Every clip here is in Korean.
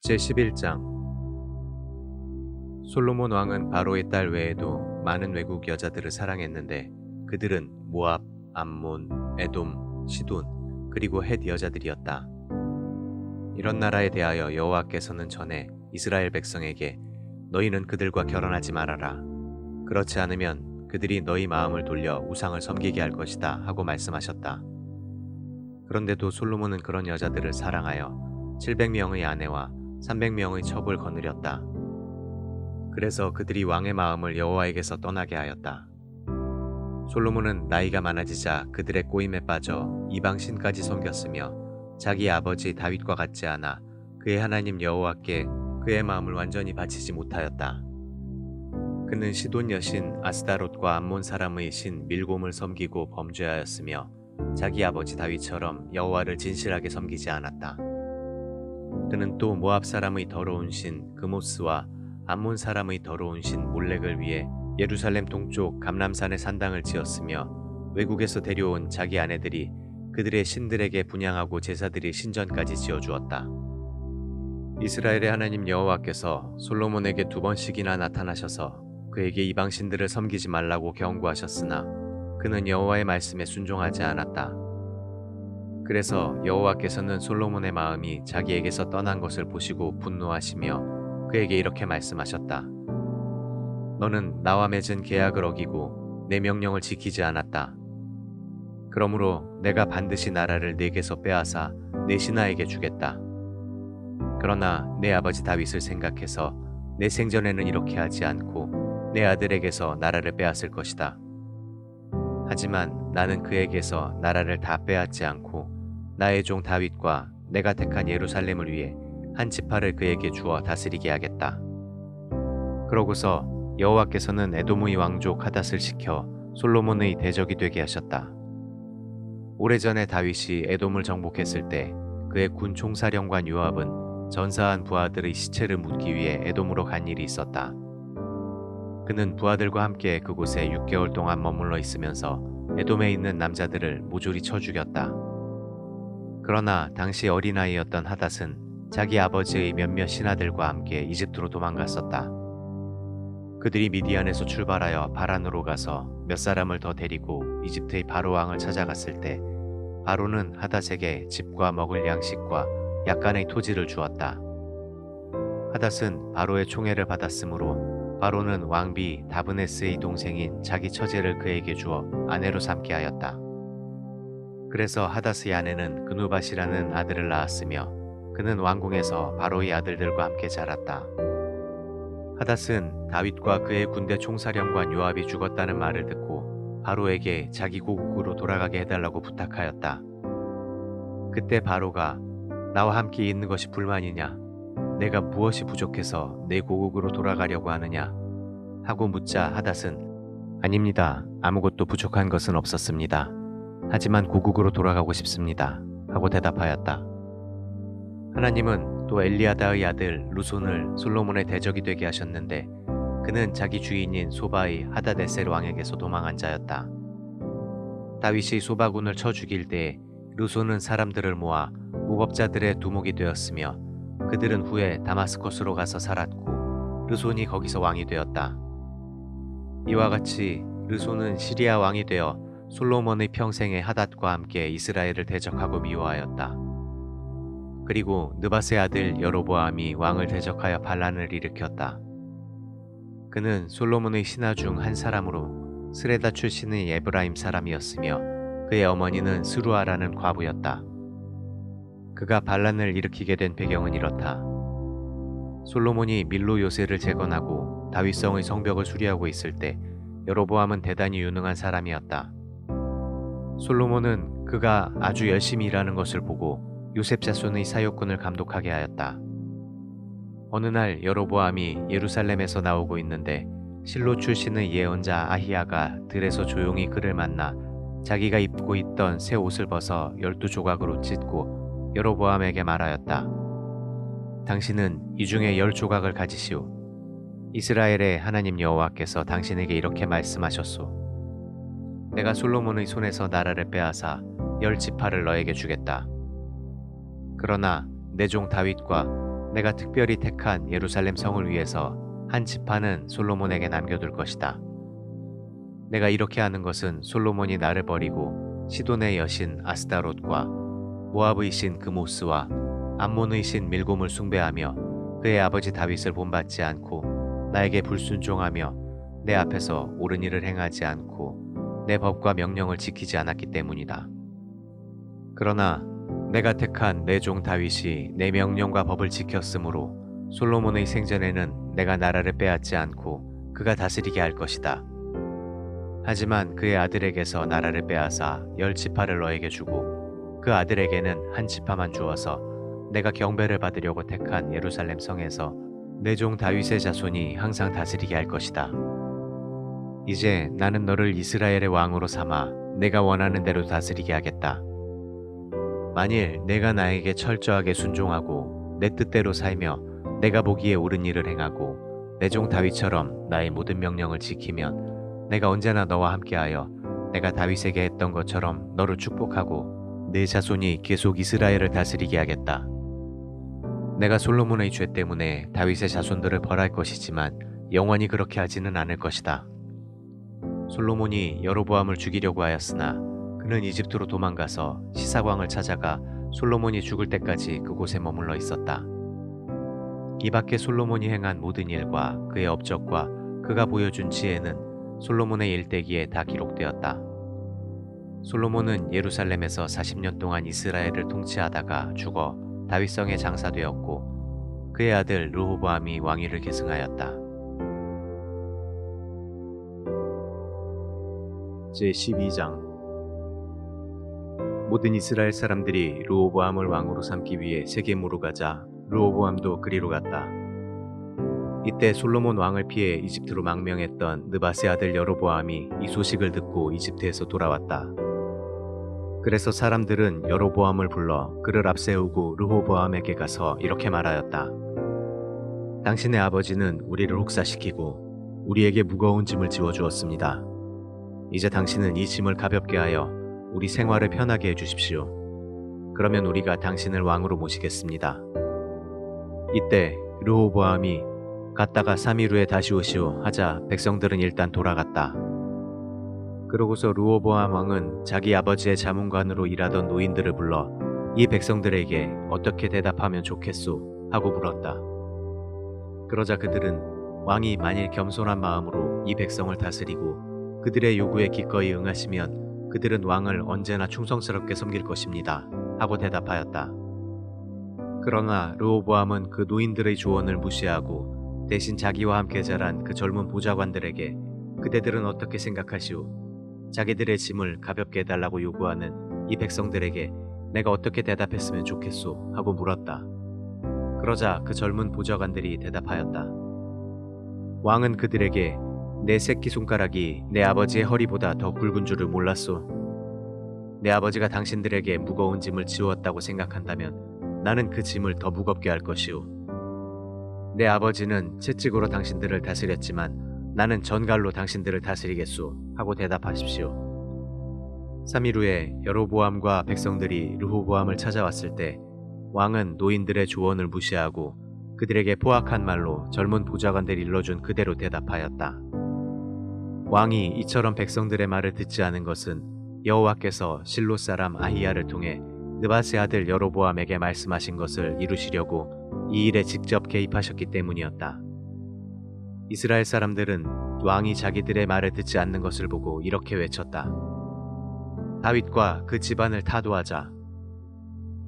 제11장. 솔로몬 왕은 바로의 딸 외에도 많은 외국 여자들을 사랑했는데 그들은 모압, 암몬, 에돔, 시돈, 그리고 헷 여자들이었다. 이런 나라에 대하여 여호와께서는 전에 이스라엘 백성에게 너희는 그들과 결혼하지 말아라. 그렇지 않으면 그들이 너희 마음을 돌려 우상을 섬기게 할 것이다 하고 말씀하셨다. 그런데도 솔로몬은 그런 여자들을 사랑하여 700명의 아내와 300명의 첩을 거느렸다. 그래서 그들이 왕의 마음을 여호와에게서 떠나게 하였다. 솔로몬은 나이가 많아지자 그들의 꼬임에 빠져 이방 신까지 섬겼으며 자기 아버지 다윗과 같지 않아 그의 하나님 여호와께 그의 마음을 완전히 바치지 못하였다. 그는 시돈 여신 아스다롯과 암몬 사람의 신 밀곰을 섬기고 범죄하였으며 자기 아버지 다윗처럼 여호와를 진실하게 섬기지 않았다. 그는 또 모압 사람의 더러운 신 그모스와 암몬 사람의 더러운 신 몰렉을 위해 예루살렘 동쪽 감람산에 산당을 지었으며 외국에서 데려온 자기 아내들이 그들의 신들에게 분향하고 제사드릴 신전까지 지어주었다. 이스라엘의 하나님 여호와께서 솔로몬에게 2번씩이나 나타나셔서 그에게 이방 신들을 섬기지 말라고 경고하셨으나 그는 여호와의 말씀에 순종하지 않았다. 그래서 여호와께서는 솔로몬의 마음이 자기에게서 떠난 것을 보시고 분노하시며 그에게 이렇게 말씀하셨다. 너는 나와 맺은 계약을 어기고 내 명령을 지키지 않았다. 그러므로 내가 반드시 나라를 네게서 빼앗아 내 신하에게 주겠다. 그러나 내 아버지 다윗을 생각해서 내 생전에는 이렇게 하지 않고 내 아들에게서 나라를 빼앗을 것이다. 하지만 나는 그에게서 나라를 다 빼앗지 않고 나의 종 다윗과 내가 택한 예루살렘을 위해 한 지파를 그에게 주어 다스리게 하겠다. 그러고서 여호와께서는 에돔의 왕족 하닷을 시켜 솔로몬의 대적이 되게 하셨다. 오래전에 다윗이 에돔을 정복했을 때 그의 군 총사령관 요압은 전사한 부하들의 시체를 묻기 위해 에돔으로 간 일이 있었다. 그는 부하들과 함께 그곳에 6개월 동안 머물러 있으면서 에돔에 있는 남자들을 모조리 쳐 죽였다. 그러나 당시 어린아이였던 하닷은 자기 아버지의 몇몇 신하들과 함께 이집트로 도망갔었다. 그들이 미디안에서 출발하여 바란으로 가서 몇 사람을 더 데리고 이집트의 바로 왕을 찾아갔을 때 바로는 하닷에게 집과 먹을 양식과 약간의 토지를 주었다. 하닷은 바로의 총애를 받았으므로 바로는 왕비 다브네스의 동생인 자기 처제를 그에게 주어 아내로 삼게 하였다. 그래서 하닷의 아내는 그누밧이라는 아들을 낳았으며 그는 왕궁에서 바로의 아들들과 함께 자랐다. 하닷은 다윗과 그의 군대 총사령관 요압이 죽었다는 말을 듣고 바로에게 자기 고국으로 돌아가게 해달라고 부탁하였다. 그때 바로가 나와 함께 있는 것이 불만이냐? 내가 무엇이 부족해서 내 고국으로 돌아가려고 하느냐? 하고 묻자 하닷은 아닙니다. 아무것도 부족한 것은 없었습니다. 하지만 고국으로 돌아가고 싶습니다. 하고 대답하였다. 하나님은 또 엘리아다의 아들 루손을 솔로몬의 대적이 되게 하셨는데 그는 자기 주인인 소바의 하닷에셀 왕에게서 도망한 자였다. 다윗이 소바군을 쳐 죽일 때에 루손은 사람들을 모아 무법자들의 두목이 되었으며 그들은 후에 다마스커스로 가서 살았고 르손이 거기서 왕이 되었다. 이와 같이 르손은 시리아 왕이 되어 솔로몬의 평생에 하닷과 함께 이스라엘을 대적하고 미워하였다. 그리고 느밧의 아들 여로보암이 왕을 대적하여 반란을 일으켰다. 그는 솔로몬의 신하 중 한 사람으로 스레다 출신의 에브라임 사람이었으며 그의 어머니는 스루아라는 과부였다. 그가 반란을 일으키게 된 배경은 이렇다. 솔로몬이 밀로 요새를 재건하고 다윗성의 성벽을 수리하고 있을 때 여로보암은 대단히 유능한 사람이었다. 솔로몬은 그가 아주 열심히 일하는 것을 보고 요셉 자손의 사역군을 감독하게 하였다. 어느 날 여로보암이 예루살렘에서 나오고 있는데 실로 출신의 예언자 아히야가 들에서 조용히 그를 만나 자기가 입고 있던 새 옷을 벗어 12조각으로 찢고 여로보암에게 말하였다. 당신은 이 중에 10조각을 가지시오. 이스라엘의 하나님 여호와께서 당신에게 이렇게 말씀하셨소. 내가 솔로몬의 손에서 나라를 빼앗아 10지파를 너에게 주겠다. 그러나 내 종 다윗과 내가 특별히 택한 예루살렘 성을 위해서 한 지파는 솔로몬에게 남겨둘 것이다. 내가 이렇게 하는 것은 솔로몬이 나를 버리고 시돈의 여신 아스타롯과 모압의 신 그모스와 암몬의 신 밀곰을 숭배하며 그의 아버지 다윗을 본받지 않고 나에게 불순종하며 내 앞에서 옳은 일을 행하지 않고 내 법과 명령을 지키지 않았기 때문이다. 그러나 내가 택한 내 종 다윗이 내 명령과 법을 지켰으므로 솔로몬의 생전에는 내가 나라를 빼앗지 않고 그가 다스리게 할 것이다. 하지만 그의 아들에게서 나라를 빼앗아 10지파를 너에게 주고 그 아들에게는 한 지파만 주어서 내가 경배를 받으려고 택한 예루살렘 성에서 내 종 다윗의 자손이 항상 다스리게 할 것이다. 이제 나는 너를 이스라엘의 왕으로 삼아 내가 원하는 대로 다스리게 하겠다. 만일 내가 나에게 철저하게 순종하고 내 뜻대로 살며 내가 보기에 옳은 일을 행하고 내 종 다윗처럼 나의 모든 명령을 지키면 내가 언제나 너와 함께하여 내가 다윗에게 했던 것처럼 너를 축복하고 내 자손이 계속 이스라엘을 다스리게 하겠다. 내가 솔로몬의 죄 때문에 다윗의 자손들을 벌할 것이지만 영원히 그렇게 하지는 않을 것이다. 솔로몬이 여로보암을 죽이려고 하였으나 그는 이집트로 도망가서 시사광을 찾아가 솔로몬이 죽을 때까지 그곳에 머물러 있었다. 이 밖에 솔로몬이 행한 모든 일과 그의 업적과 그가 보여준 지혜는 솔로몬의 일대기에 다 기록되었다. 솔로몬은 예루살렘에서 40년 동안 이스라엘을 통치하다가 죽어 다윗성에 장사되었고 그의 아들 르호보암이 왕위를 계승하였다. 제12장 모든 이스라엘 사람들이 르호보암을 왕으로 삼기 위해 세겜으로 가자 르호보암도 그리로 갔다. 이때 솔로몬 왕을 피해 이집트로 망명했던 느밧의 아들 여로보암이 이 소식을 듣고 이집트에서 돌아왔다. 그래서 사람들은 여로보암을 불러 그를 앞세우고 르호보암에게 가서 이렇게 말하였다. 당신의 아버지는 우리를 혹사시키고 우리에게 무거운 짐을 지워주었습니다. 이제 당신은 이 짐을 가볍게 하여 우리 생활을 편하게 해주십시오. 그러면 우리가 당신을 왕으로 모시겠습니다. 이때 르호보암이 갔다가 3일 후에 다시 오시오 하자 백성들은 일단 돌아갔다. 그러고서 르호보암 왕은 자기 아버지의 자문관으로 일하던 노인들을 불러 이 백성들에게 어떻게 대답하면 좋겠소 하고 물었다. 그러자 그들은 왕이 만일 겸손한 마음으로 이 백성을 다스리고 그들의 요구에 기꺼이 응하시면 그들은 왕을 언제나 충성스럽게 섬길 것입니다 하고 대답하였다. 그러나 르호보암은 그 노인들의 조언을 무시하고 대신 자기와 함께 자란 그 젊은 보좌관들에게 그대들은 어떻게 생각하시오? 자기들의 짐을 가볍게 해달라고 요구하는 이 백성들에게 내가 어떻게 대답했으면 좋겠소? 하고 물었다. 그러자 그 젊은 보좌관들이 대답하였다. 왕은 그들에게 내 새끼손가락이 내 아버지의 허리보다 더 굵은 줄을 몰랐소. 내 아버지가 당신들에게 무거운 짐을 지웠다고 생각한다면 나는 그 짐을 더 무겁게 할 것이오. 내 아버지는 채찍으로 당신들을 다스렸지만 나는 전갈로 당신들을 다스리겠소 하고 대답하십시오. 3일 후에 여로보암과 백성들이 르호보암을 찾아왔을 때 왕은 노인들의 조언을 무시하고 그들에게 포악한 말로 젊은 보좌관들이 일러준 그대로 대답하였다. 왕이 이처럼 백성들의 말을 듣지 않은 것은 여호와께서 실로 사람 아히야를 통해 느밧의 아들 여로보암에게 말씀하신 것을 이루시려고 이 일에 직접 개입하셨기 때문이었다. 이스라엘 사람들은 왕이 자기들의 말을 듣지 않는 것을 보고 이렇게 외쳤다. 다윗과 그 집안을 타도하자.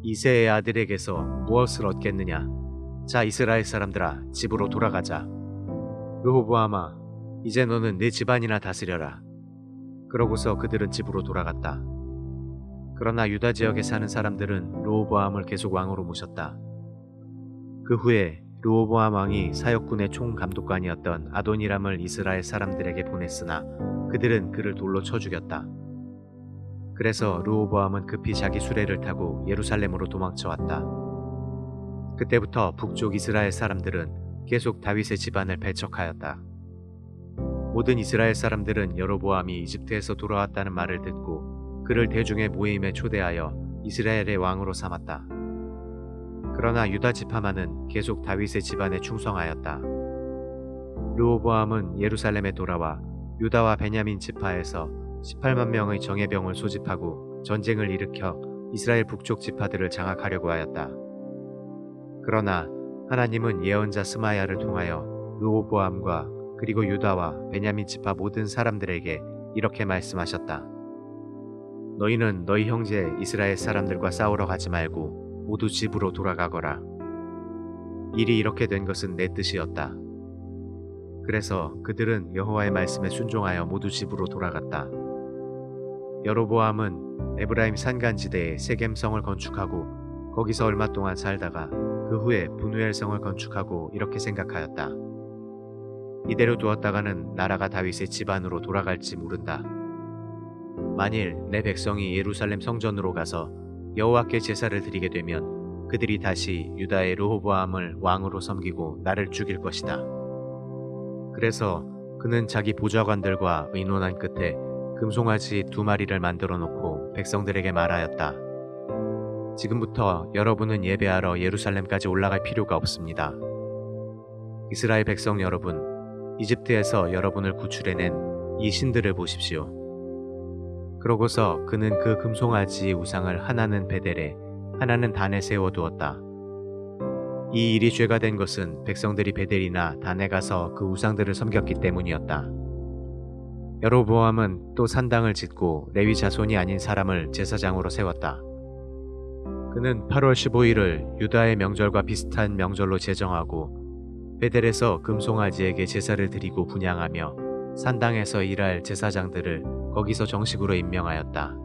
이새의 아들에게서 무엇을 얻겠느냐? 자, 이스라엘 사람들아, 집으로 돌아가자. 르호보암아, 이제 너는 내 집안이나 다스려라. 그러고서 그들은 집으로 돌아갔다. 그러나 유다 지역에 사는 사람들은 르호보암을 계속 왕으로 모셨다. 그 후에 르호보암 왕이 사역군의 총감독관이었던 아도니람을 이스라엘 사람들에게 보냈으나 그들은 그를 돌로 쳐 죽였다. 그래서 르호보암은 급히 자기 수레를 타고 예루살렘으로 도망쳐왔다. 그때부터 북쪽 이스라엘 사람들은 계속 다윗의 집안을 배척하였다. 모든 이스라엘 사람들은 여로보암이 이집트에서 돌아왔다는 말을 듣고 그를 대중의 모임에 초대하여 이스라엘의 왕으로 삼았다. 그러나 유다 지파만은 계속 다윗의 집안에 충성하였다. 르호보암은 예루살렘에 돌아와 유다와 베냐민 지파에서 18만 명의 정예병을 소집하고 전쟁을 일으켜 이스라엘 북쪽 지파들을 장악하려고 하였다. 그러나 하나님은 예언자 스마야를 통하여 르호보암과 그리고 유다와 베냐민 지파 모든 사람들에게 이렇게 말씀하셨다. 너희는 너희 형제 이스라엘 사람들과 싸우러 가지 말고 모두 집으로 돌아가거라. 일이 이렇게 된 것은 내 뜻이었다. 그래서 그들은 여호와의 말씀에 순종하여 모두 집으로 돌아갔다. 여로보암은 에브라임 산간지대에 세겜성을 건축하고 거기서 얼마 동안 살다가 그 후에 분우엘성을 건축하고 이렇게 생각하였다. 이대로 두었다가는 나라가 다윗의 집안으로 돌아갈지 모른다. 만일 내 백성이 예루살렘 성전으로 가서 여호와께 제사를 드리게 되면 그들이 다시 유다의 르호보암을 왕으로 섬기고 나를 죽일 것이다. 그래서 그는 자기 보좌관들과 의논한 끝에 금송아지 2마리를 만들어 놓고 백성들에게 말하였다. 지금부터 여러분은 예배하러 예루살렘까지 올라갈 필요가 없습니다. 이스라엘 백성 여러분, 이집트에서 여러분을 구출해낸 이 신들을 보십시오. 그러고서 그는 그 금송아지 우상을 하나는 베델에 하나는 단에 세워두었다. 이 일이 죄가 된 것은 백성들이 베델이나 단에 가서 그 우상들을 섬겼기 때문이었다. 여로보암은 또 산당을 짓고 레위 자손이 아닌 사람을 제사장으로 세웠다. 그는 8월 15일을 유다의 명절과 비슷한 명절로 제정하고 베델에서 금송아지에게 제사를 드리고 분향하며 산당에서 일할 제사장들을 거기서 정식으로 임명하였다.